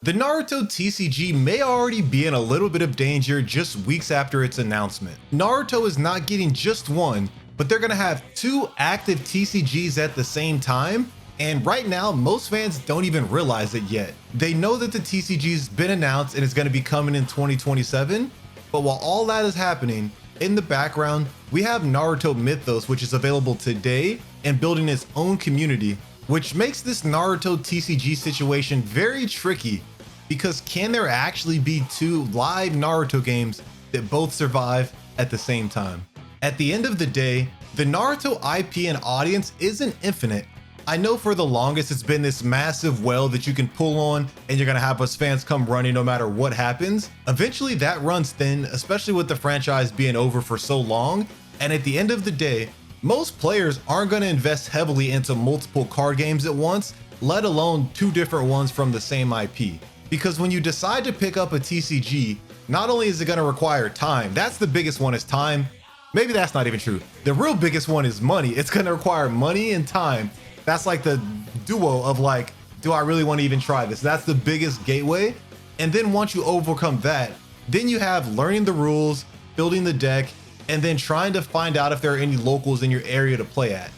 The Naruto TCG may already be in a little bit of danger just weeks after its announcement. Naruto is not getting just one, but they're gonna have two active TCGs at the same time, and right now most fans don't even realize it yet. They know that the TCG's been announced and it's gonna be coming in 2027, but while all that is happening, in the background, we have Naruto Mythos, which is available today and building its own community, which makes this Naruto TCG situation very tricky, because can there actually be two live Naruto games that both survive at the same time? At the end of the day, the Naruto IP and audience isn't infinite. I know for the longest it's been this massive well that you can pull on and you're gonna have us fans come running no matter what happens. Eventually that runs thin, especially with the franchise being over for so long, and at the end of the day, most players aren't going to invest heavily into multiple card games at once, let alone two different ones from the same IP. Because when you decide to pick up a TCG, not only is it going to require time, that's the biggest one, is time. Maybe that's not even true. The real biggest one is money. It's going to require money and time. That's like the duo of like, do I really want to even try this? That's the biggest gateway. And then once you overcome that, then you have learning the rules, building the deck, and then trying to find out if there are any locals in your area to play at.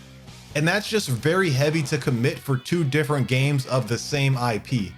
And that's just very heavy to commit for two different games of the same IP.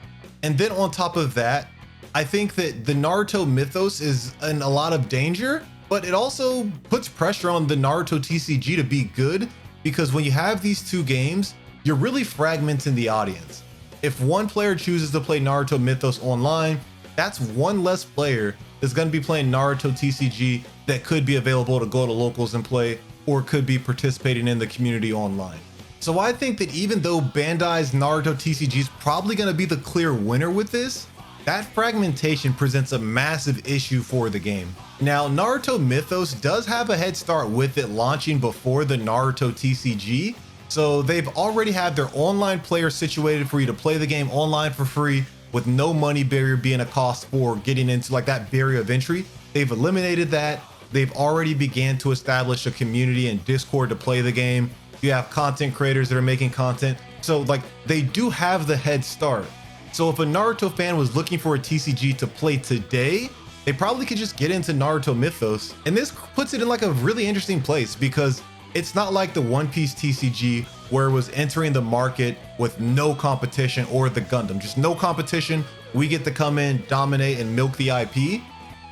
And then on top of that, I think that the Naruto Mythos is in a lot of danger, but it also puts pressure on the Naruto TCG to be good, because when you have these two games, you're really fragmenting the audience. If one player chooses to play Naruto Mythos online, that's one less player that's going to be playing Naruto TCG that could be available to go to locals and play, or could be participating in the community online. So I think that even though Bandai's Naruto TCG is probably going to be the clear winner with this, that fragmentation presents a massive issue for the game. Now, Naruto Mythos does have a head start with it launching before the Naruto TCG, so they've already had their online players situated for you to play the game online for free, with no money barrier being a cost for getting into like that barrier of entry. They've eliminated that. They've already began to establish a community and Discord to play the game. You have content creators that are making content. So like they do have the head start. So if a Naruto fan was looking for a TCG to play today, they probably could just get into Naruto Mythos. And this puts it in like a really interesting place, because it's not like the One Piece TCG where it was entering the market with no competition, or the Gundam, just no competition. We get to come in, dominate, and milk the IP.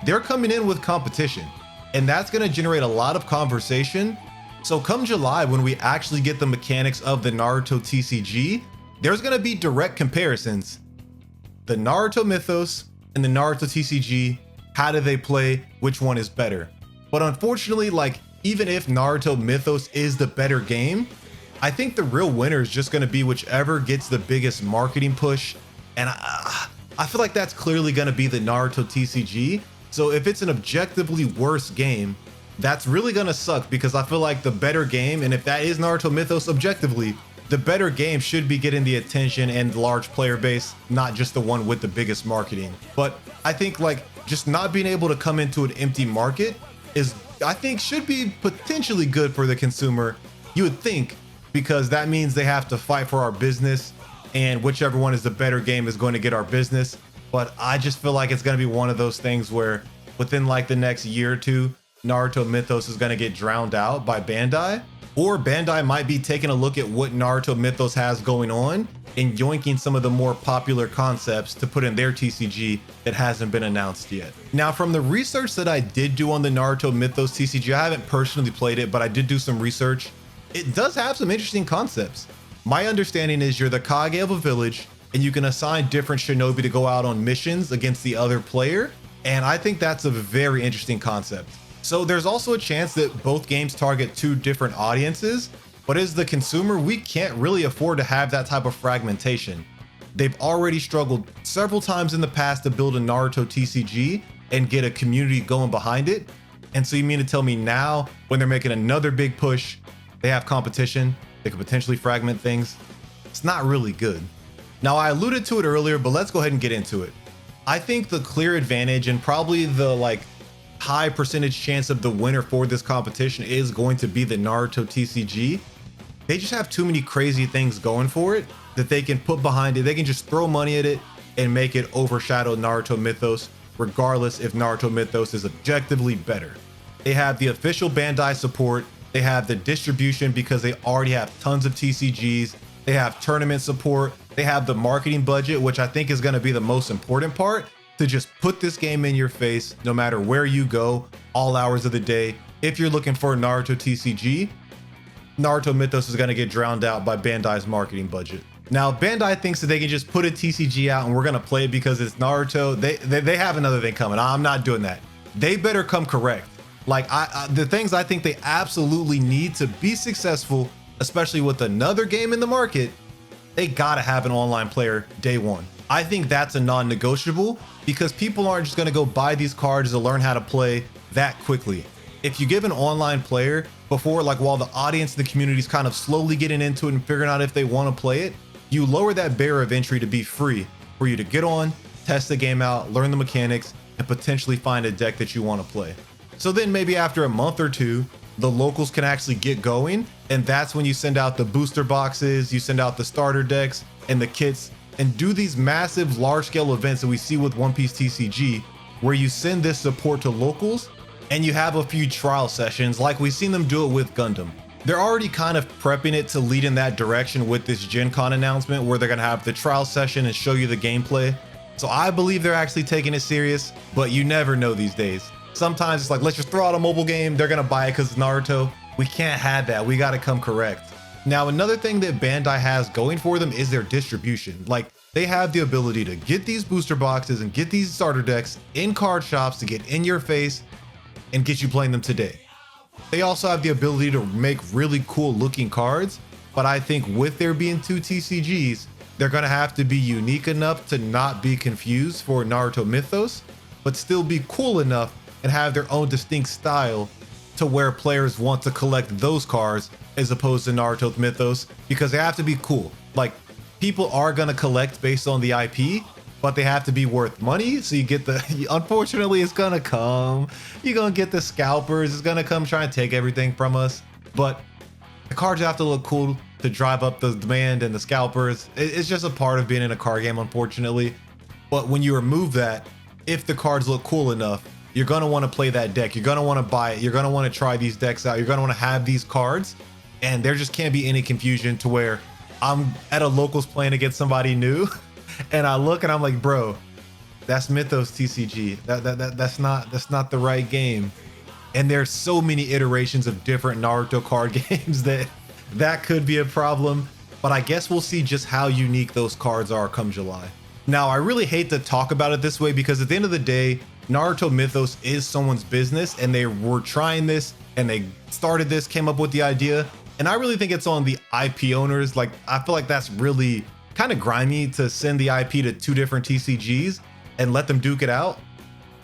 They're coming in with competition, and that's going to generate a lot of conversation. So come July, when we actually get the mechanics of the Naruto TCG, there's going to be direct comparisons. The Naruto Mythos and the Naruto TCG, how do they play? Which one is better? But unfortunately, like, even if Naruto Mythos is the better game, I think the real winner is just going to be whichever gets the biggest marketing push. And I feel like that's clearly going to be the Naruto TCG. So if it's an objectively worse game, that's really going to suck, because I feel like the better game, and if that is Naruto Mythos objectively, the better game should be getting the attention and the large player base, not just the one with the biggest marketing. But I think like just not being able to come into an empty market is, I think, should be potentially good for the consumer. You would think, because that means they have to fight for our business, and whichever one is the better game is going to get our business. But I just feel like it's going to be one of those things where within like the next year or two, Naruto Mythos is going to get drowned out by Bandai, or Bandai might be taking a look at what Naruto Mythos has going on and yoinking some of the more popular concepts to put in their TCG that hasn't been announced yet. Now, from the research that I did do on the Naruto Mythos TCG, I haven't personally played it, but I did do some research. It does have some interesting concepts. My understanding is you're the Kage of a village, and you can assign different shinobi to go out on missions against the other player. And I think that's a very interesting concept. So there's also a chance that both games target two different audiences, but as the consumer, we can't really afford to have that type of fragmentation. They've already struggled several times in the past to build a Naruto TCG and get a community going behind it. And so you mean to tell me now, when they're making another big push, they have competition, they could potentially fragment things? It's not really good. Now, I alluded to it earlier, but let's go ahead and get into it. I think the clear advantage, and probably the like high percentage chance of the winner for this competition, is going to be the Naruto TCG. They just have too many crazy things going for it that they can put behind it. They can just throw money at it and make it overshadow Naruto Mythos, regardless if Naruto Mythos is objectively better. They have the official Bandai support, they have the distribution because they already have tons of TCGs, they have tournament support, they have the marketing budget, which I think is going to be the most important part, to just put this game in your face no matter where you go, all hours of the day. If you're looking for a Naruto TCG, Naruto Mythos is going to get drowned out by Bandai's marketing budget. Now, Bandai thinks that they can just put a TCG out and we're going to play it because it's Naruto. They have another thing coming. I'm not doing that. They better come correct. Like the things I think they absolutely need to be successful, especially with another game in the market, they got to have an online player day one. I think that's a non-negotiable because people aren't just going to go buy these cards to learn how to play that quickly. If you give an online player before, like while the audience and the community is kind of slowly getting into it and figuring out if they want to play it, you lower that barrier of entry to be free for you to get on, test the game out, learn the mechanics, and potentially find a deck that you want to play. So then maybe after a month or two, the locals can actually get going. And that's when you send out the booster boxes, you send out the starter decks and the kits, and do these massive large scale events that we see with One Piece TCG, where you send this support to locals and you have a few trial sessions like we've seen them do it with Gundam. They're already kind of prepping it to lead in that direction with this Gen Con announcement where they're gonna have the trial session and show you the gameplay. So I believe they're actually taking it serious, but you never know these days. Sometimes it's like, let's just throw out a mobile game. They're gonna buy it because it's Naruto. We can't have that. We gotta come correct. Now, another thing that Bandai has going for them is their distribution. Like, they have the ability to get these booster boxes and get these starter decks in card shops to get in your face and get you playing them today. They also have the ability to make really cool looking cards, but I think with there being two TCGs, they're gonna have to be unique enough to not be confused for Naruto Mythos, but still be cool enough and have their own distinct style to where players want to collect those cards as opposed to Naruto Mythos, because they have to be cool. Like, people are gonna collect based on the IP, but they have to be worth money. So you get the, unfortunately it's gonna come, you're gonna get the scalpers, it's gonna come try and take everything from us. But the cards have to look cool to drive up the demand, and the scalpers, it's just a part of being in a card game, unfortunately. But when you remove that, if the cards look cool enough, you're gonna wanna play that deck, you're gonna wanna buy it, you're gonna wanna try these decks out, you're gonna wanna have these cards, and there just can't be any confusion to where I'm at a locals playing against somebody new and I look and I'm like, bro, that's Mythos TCG. That's not the right game. And there's so many iterations of different Naruto card games that could be a problem. But I guess we'll see just how unique those cards are come July. Now, I really hate to talk about it this way because at the end of the day, Naruto Mythos is someone's business, and they were trying this and they started this, came up with the idea. And I really think it's on the IP owners. Like, I feel like that's really kind of grimy to send the IP to two different TCGs and let them duke it out,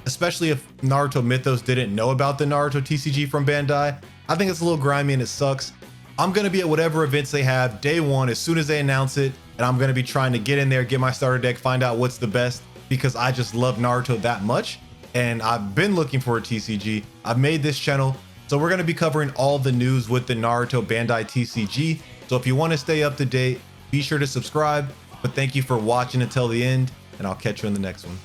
especially if Naruto Mythos didn't know about the Naruto TCG from Bandai. I think it's a little grimy and it sucks. I'm going to be at whatever events they have day one as soon as they announce it, and I'm going to be trying to get in there, get my starter deck, find out what's the best, because I just love Naruto that much. And I've been looking for a TCG. I've made this channel, so we're going to be covering all the news with the Naruto Bandai TCG. So if you want to stay up to date, be sure to subscribe. But thank you for watching until the end, and I'll catch you in the next one.